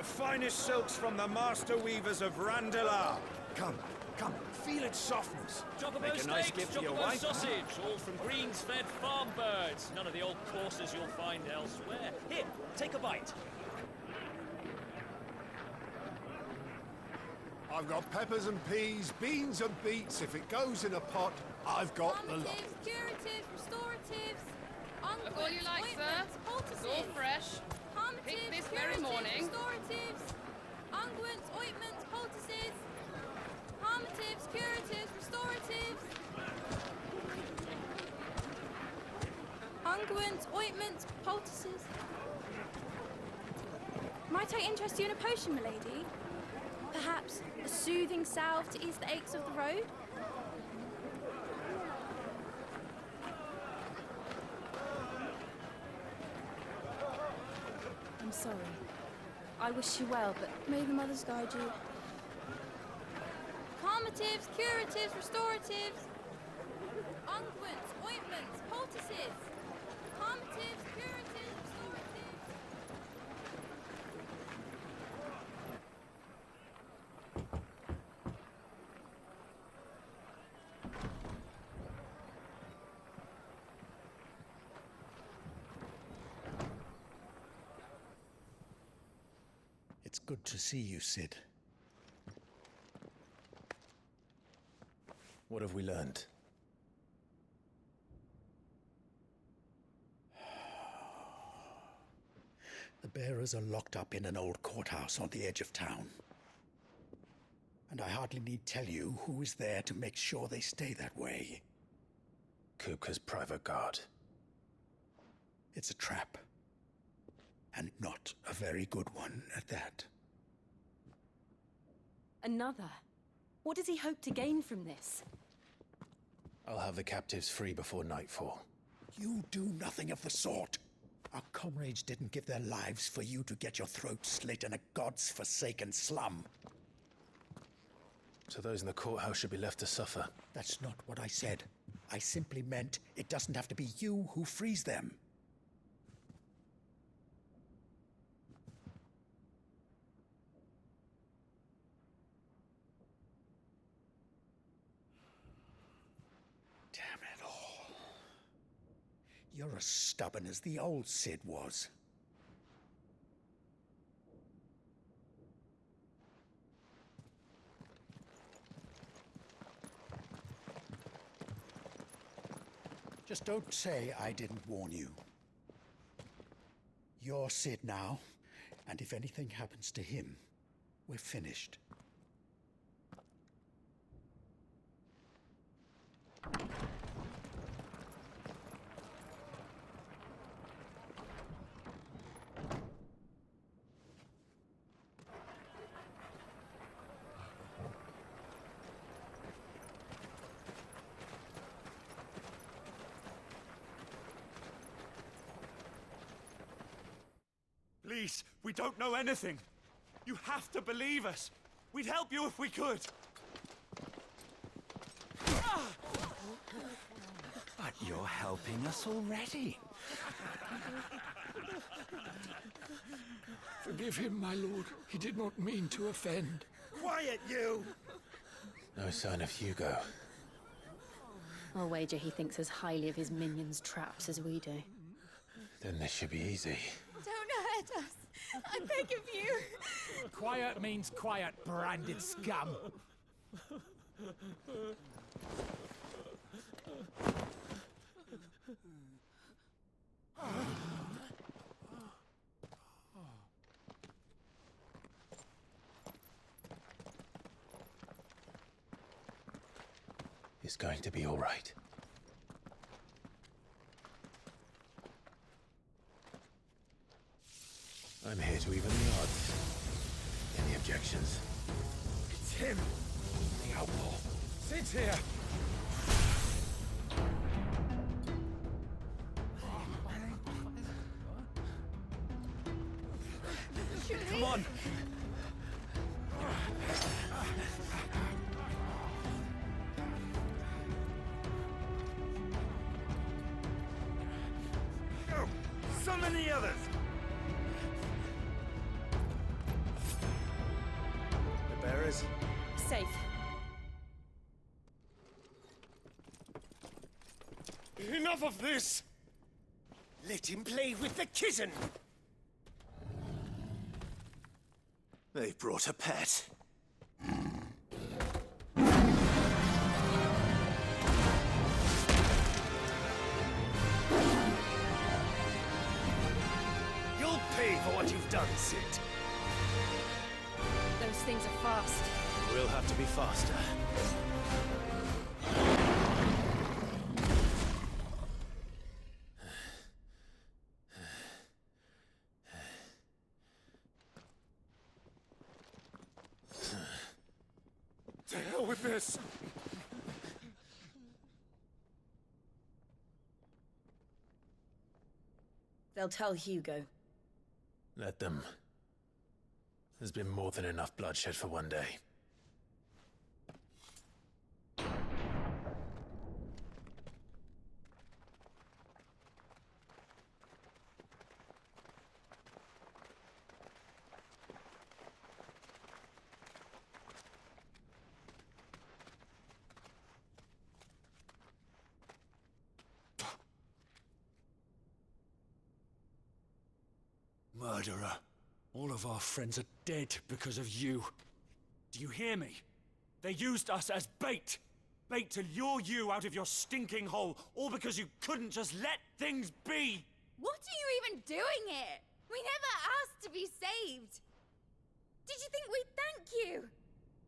The finest silks from the master weavers of Randalar. Come, come, feel its softness. Chocobo Make a nice steaks, gift for your chocobo wife. sausage, all from greens-fed farm birds. None of the old courses you'll find elsewhere. Here, take a bite. I've got peppers and peas, beans and beets. If it goes in a pot, I've got the lot. Calmatives, curatives, restoratives, Look all you like, sir. It's all fresh. Picked this very morning. Restoratives, unguents, ointments, poultices. Calmatives, curatives, restoratives. Unguents, ointments, poultices. Might I interest you in a potion, milady? Perhaps a soothing salve to ease the aches of the road? I'm sorry. I wish you well, but may the mothers guide you. Calmatives, curatives, restoratives. Unguents, ointments, poultices. Calmatives, curatives, restoratives. It's good to see you, Sid. What have we learned? The bearers are locked up in an old courthouse on the edge of town. And I hardly need tell you who is there to make sure they stay that way. Kupka's private guard. It's a trap. And not a very good one at that. Another? What does he hope to gain from this? I'll have the captives free before nightfall. You do nothing of the sort. Our comrades didn't give their lives for you to get your throat slit in a god's forsaken slum. So those in the courthouse should be left to suffer. That's not what I said. I simply meant it doesn't have to be you who frees them. Damn it all. You're as stubborn as the old Sid was. Just don't say I didn't warn you. You're Sid now, and if anything happens to him, we're finished. Please, we don't know anything. You have to believe us. We'd help you if we could. But you're helping us already. Forgive him, my lord. He did not mean to offend. Quiet, you! No sign of Hugo. I'll wager he thinks as highly of his minions' traps as we do. Then this should be easy. Don't hurt us. I beg of you. Quiet means quiet, branded scum. It's going to be all right. I'm here to even the odds. Any objections? It's him, the outlaw. Sid's here. Come on. Go! Summon the others! others? Safe. Enough of this! Let him play with the kitten! They've brought a pet. You'll pay for what you've done, Sid. Those things are fast. We'll have to be faster. To hell with this! They'll tell Hugo. Let them. There's been more than enough bloodshed for one day. Murderer. All of our friends are dead because of you. Do you hear me? They used us as bait. Bait to lure you out of your stinking hole, all because you couldn't just let things be. What are you even doing here? We never asked to be saved. Did you think we'd thank you?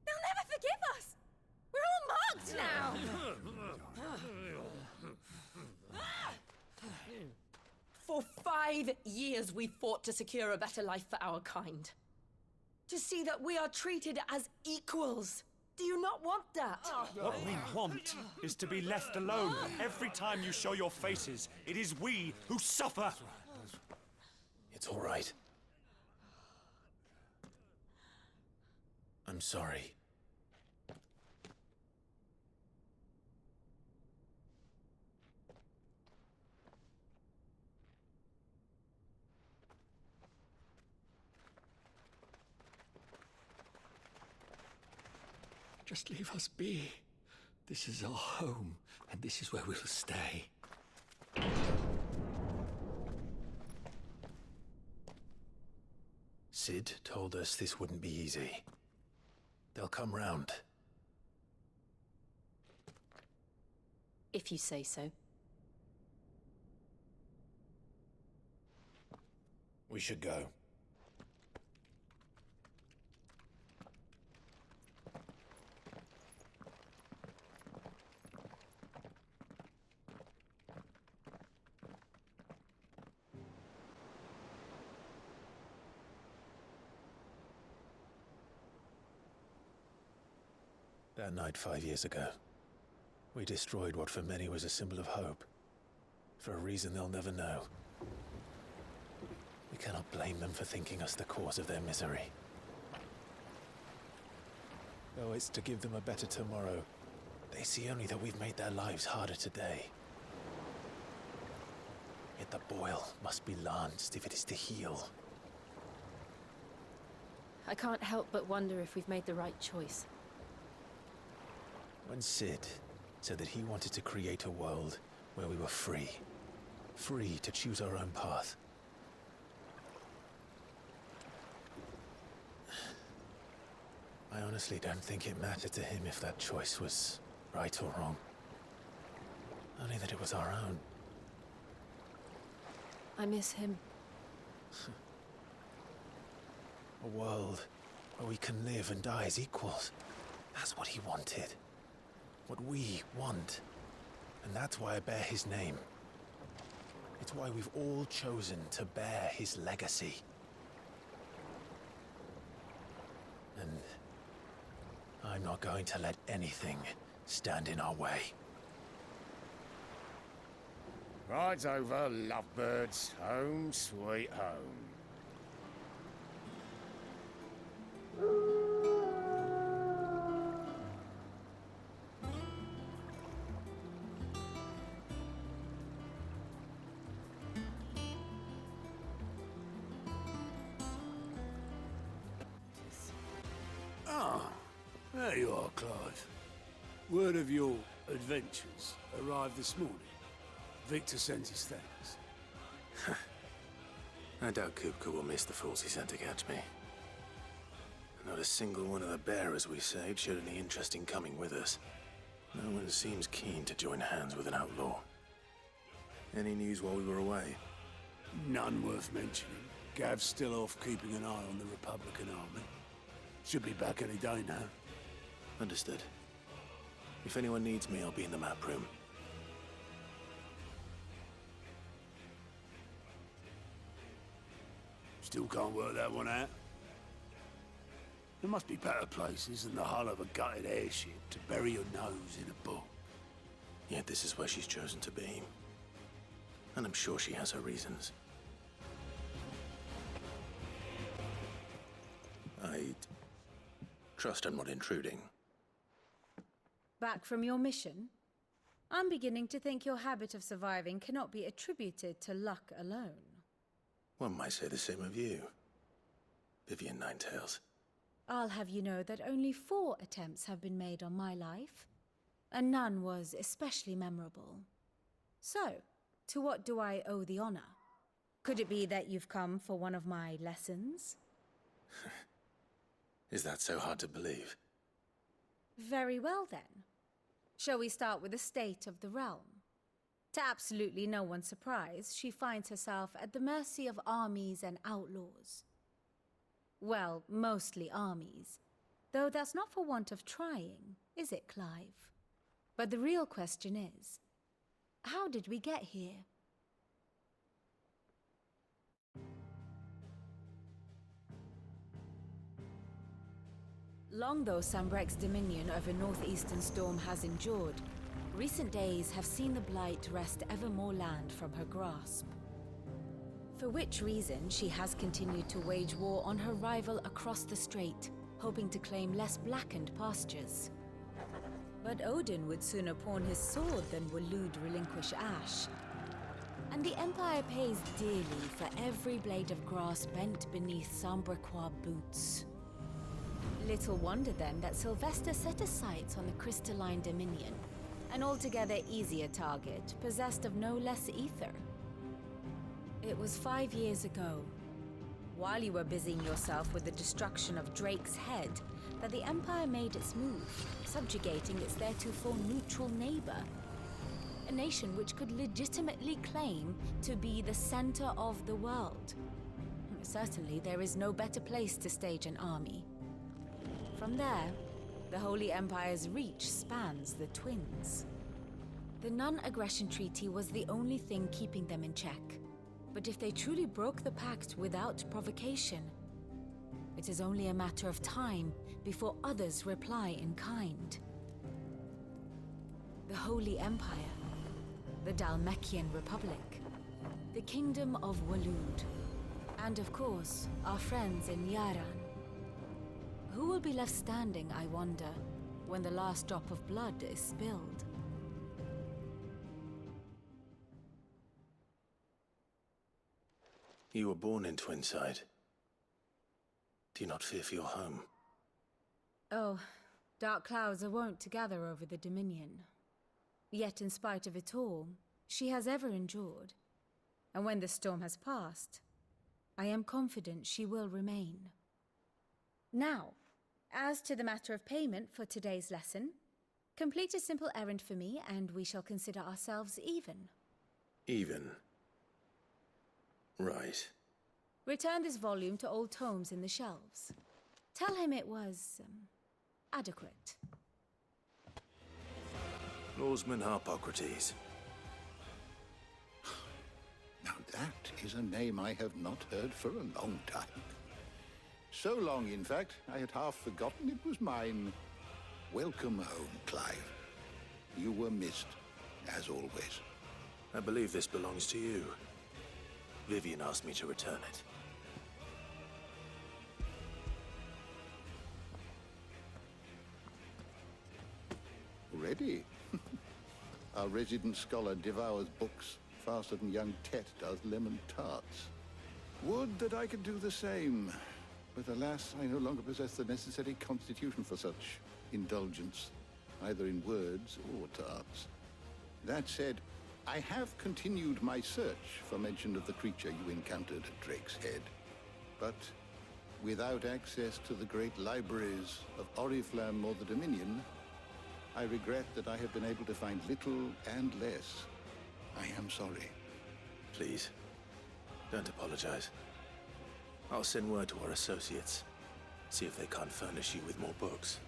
They'll never forgive us. We're all marked now. For 5 years we fought to secure a better life for our kind. To see that we are treated as equals. Do you not want that? What we want is to be left alone. Every time you show your faces, it is we who suffer. It's all right. I'm sorry. Just leave us be. This is our home, and this is where we'll stay. Sid told us this wouldn't be easy. They'll come round. If you say so. We should go. That night 5 years ago, we destroyed what for many was a symbol of hope. For a reason they'll never know. We cannot blame them for thinking us the cause of their misery. Though it's to give them a better tomorrow, they see only that we've made their lives harder today. Yet the boil must be lanced if it is to heal. I can't help but wonder if we've made the right choice. When Sid said that he wanted to create a world where we were free. Free to choose our own path. I honestly don't think it mattered to him if that choice was right or wrong. Only that it was our own. I miss him. A world where we can live and die as equals. That's what he wanted. What we want. And that's why I bear his name. It's why we've all chosen to bear his legacy. And I'm not going to let anything stand in our way. Rides over, lovebirds. Home, sweet home. There you are, Clive. Word of your adventures arrived this morning. Victor sends his thanks. I doubt Kupka will miss the fools he sent to catch me. Not a single one of the bearers we saved showed any interest in coming with us. No one seems keen to join hands with an outlaw. Any news while we were away? None worth mentioning. Gav's still off keeping an eye on the Republican army. Should be back any day now. Understood. If anyone needs me, I'll be in the map room. Still can't work that one out. There must be better places than the hull of a gutted airship to bury your nose in a book. Yet this is where she's chosen to be. And I'm sure she has her reasons. I trust I'm not intruding. Back from your mission? I'm beginning to think your habit of surviving cannot be attributed to luck alone. One might say the same of you, Vivian Ninetails. I'll have you know that only 4 attempts have been made on my life, and none was especially memorable. So, to what do I owe the honor? Could it be that you've come for one of my lessons? Is that so hard to believe? Very well then. Shall we start with the state of the realm? To absolutely no one's surprise, she finds herself at the mercy of armies and outlaws. Well, mostly armies. Though that's not for want of trying, is it, Clive? But the real question is, how did we get here? Long though Sambrek's dominion over northeastern Storm has endured, recent days have seen the Blight wrest ever more land from her grasp. For which reason she has continued to wage war on her rival across the strait, hoping to claim less blackened pastures. But Odin would sooner pawn his sword than Waloed relinquish Ash. And the Empire pays dearly for every blade of grass bent beneath Sambrequois boots. Little wonder then that Sylvester set his sights on the crystalline dominion, an altogether easier target, possessed of no less ether. It was 5 years ago, while you were busying yourself with the destruction of Drake's head, that the Empire made its move, subjugating its theretofore neutral neighbor. A nation which could legitimately claim to be the center of the world. Certainly, there is no better place to stage an army. From there, the Holy Empire's reach spans the Twins. The non-aggression treaty was the only thing keeping them in check. But if they truly broke the pact without provocation, it is only a matter of time before others reply in kind. The Holy Empire, the Dhalmekian Republic, the Kingdom of Waloed, and of course, our friends in Yaran. Who will be left standing, I wonder, when the last drop of blood is spilled? You were born in Twinside. Do you not fear for your home? Oh, dark clouds are wont to gather over the Dominion. Yet in spite of it all, she has ever endured. And when the storm has passed, I am confident she will remain. Now, as to the matter of payment for today's lesson, complete a simple errand for me and we shall consider ourselves even. Even? Right. Return this volume to old tomes in the shelves. Tell him it was, adequate. Lawsman Harpocrates. Now that is a name I have not heard for a long time. So long, in fact, I had half forgotten it was mine. Welcome home, Clive. You were missed, as always. I believe this belongs to you. Vivian asked me to return it. Ready? Our resident scholar devours books faster than young Tet does lemon tarts. Would that I could do the same. But alas, I no longer possess the necessary constitution for such indulgence, either in words or tarts. That said, I have continued my search for mention of the creature you encountered at Drake's Head. But without access to the great libraries of Oriflamme or the Dominion, I regret that I have been able to find little and less. I am sorry. Please, don't apologize. I'll send word to our associates. See if they can't furnish you with more books.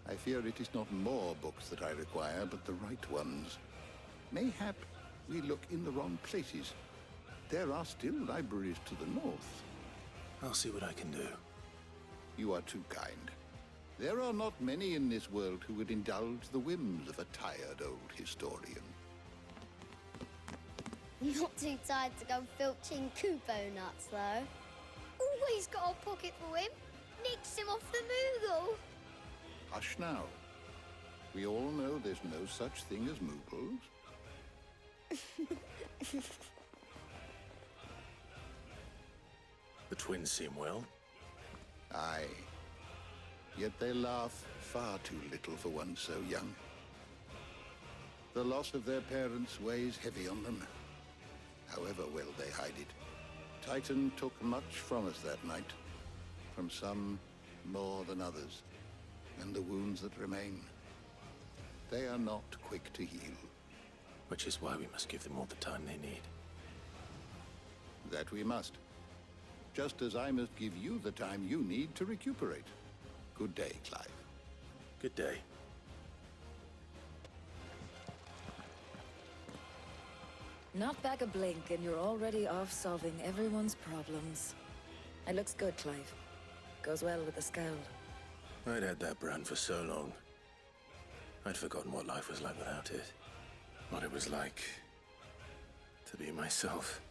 I fear it is not more books that I require, but the right ones. Mayhap we look in the wrong places. There are still libraries to the north. I'll see what I can do. You are too kind. There are not many in this world who would indulge the whims of a tired old historian. Not too tired to go filching Kupo nuts, though. Always got a pocket for him. Nicks him off the Moogle. Hush now. We all know there's no such thing as Moogles. The twins seem well. Aye. Yet they laugh far too little for one so young. The loss of their parents weighs heavy on them, however well they hide it. Titan took much from us that night, from some more than others, and the wounds that remain, they are not quick to heal. Which is why we must give them all the time they need. That we must. Just as I must give you the time you need to recuperate. Good day, Clive. Good day. Not back a blink and you're already off solving everyone's problems. It looks good, Clive. Goes well with the scowl. I'd had that brand for so long. I'd forgotten what life was like without it. What it was like to be myself.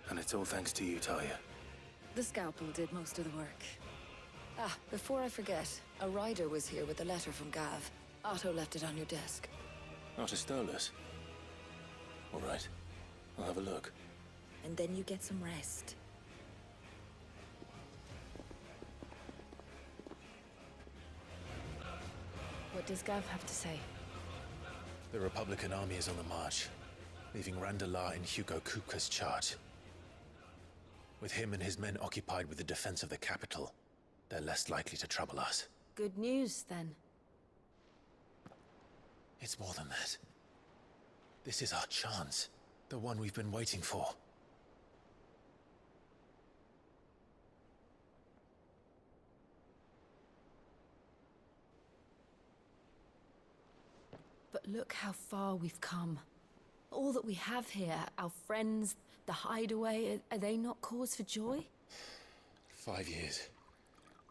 And it's all thanks to you, Talia. The scalpel did most of the work. Ah, before I forget, a rider was here with a letter from Gav. Otto left it on your desk. Not a stolus. All right, I'll have a look. And then you get some rest. What does Gav have to say? The Republican army is on the march, leaving Randalar in Hugo Kupka's charge. With him and his men occupied with the defense of the capital, they're less likely to trouble us. Good news, then. It's more than that. This is our chance. The one we've been waiting for. But look how far we've come. All that we have here, our friends, the hideaway, are they not cause for joy? 5 years.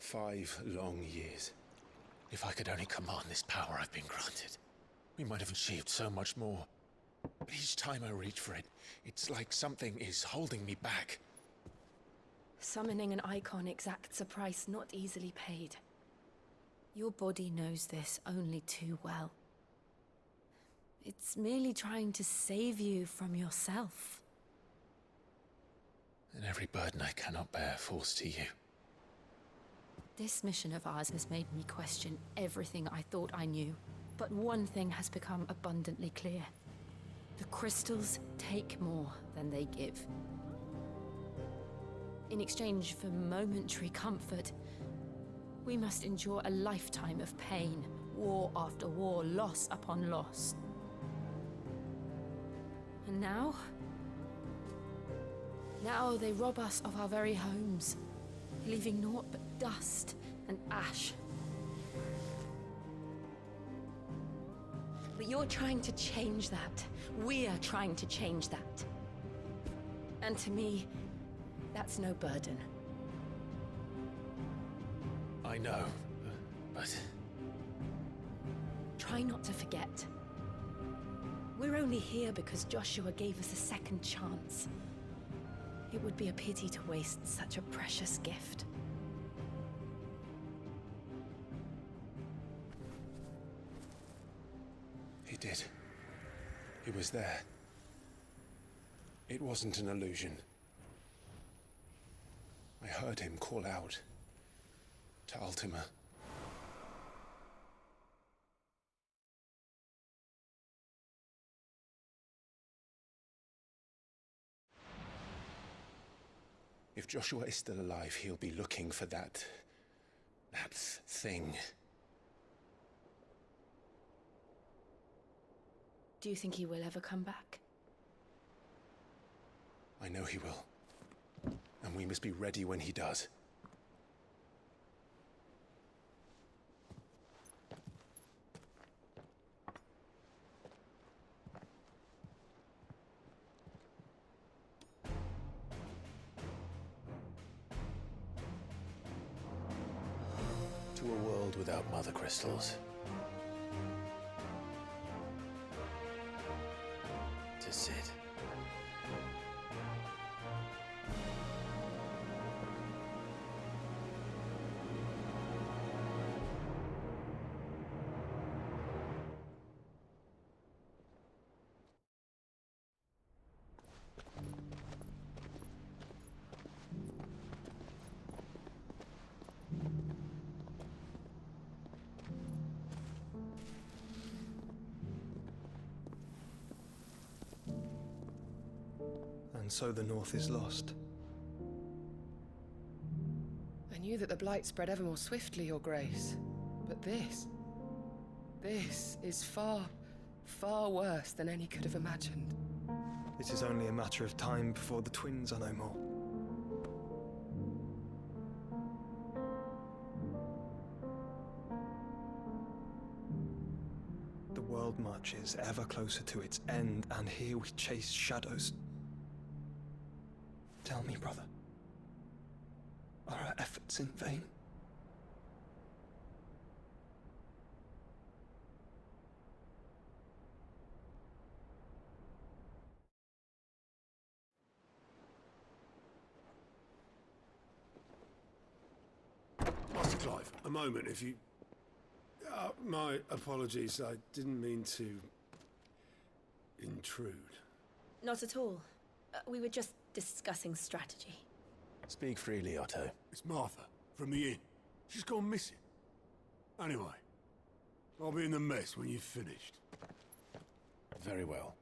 5 long years. If I could only command this power I've been granted, we might have achieved so much more. But each time I reach for it, it's like something is holding me back. Summoning an icon exacts a price not easily paid. Your body knows this only too well. It's merely trying to save you from yourself. And every burden I cannot bear falls to you. This mission of ours has made me question everything I thought I knew. But one thing has become abundantly clear. The crystals take more than they give. In exchange for momentary comfort, we must endure a lifetime of pain, war after war, loss upon loss. And now they rob us of our very homes, leaving naught but dust and ash. But you're trying to change that. We're trying to change that. And to me, that's no burden. I know, but... Try not to forget. We're only here because Joshua gave us a second chance. It would be a pity to waste such a precious gift. He did. He was there. It wasn't an illusion. I heard him call out to Ultima. If Joshua is still alive, he'll be looking for that thing. Do you think he will ever come back? I know he will. And we must be ready when he does. To a world without mother crystals. To Sid. And so the North is lost. I knew that the Blight spread ever more swiftly, Your Grace. But this is far, far worse than any could have imagined. It is only a matter of time before the twins are no more. The world marches ever closer to its end, and here we chase shadows. Tell me, brother, are our efforts in vain? Master Clive, a moment, if you... my apologies, I didn't mean to... intrude. Not at all. We were just discussing strategy. Speak freely, Otto. It's Martha, from the inn. She's gone missing. Anyway, I'll be in the mess when you've finished. Very well.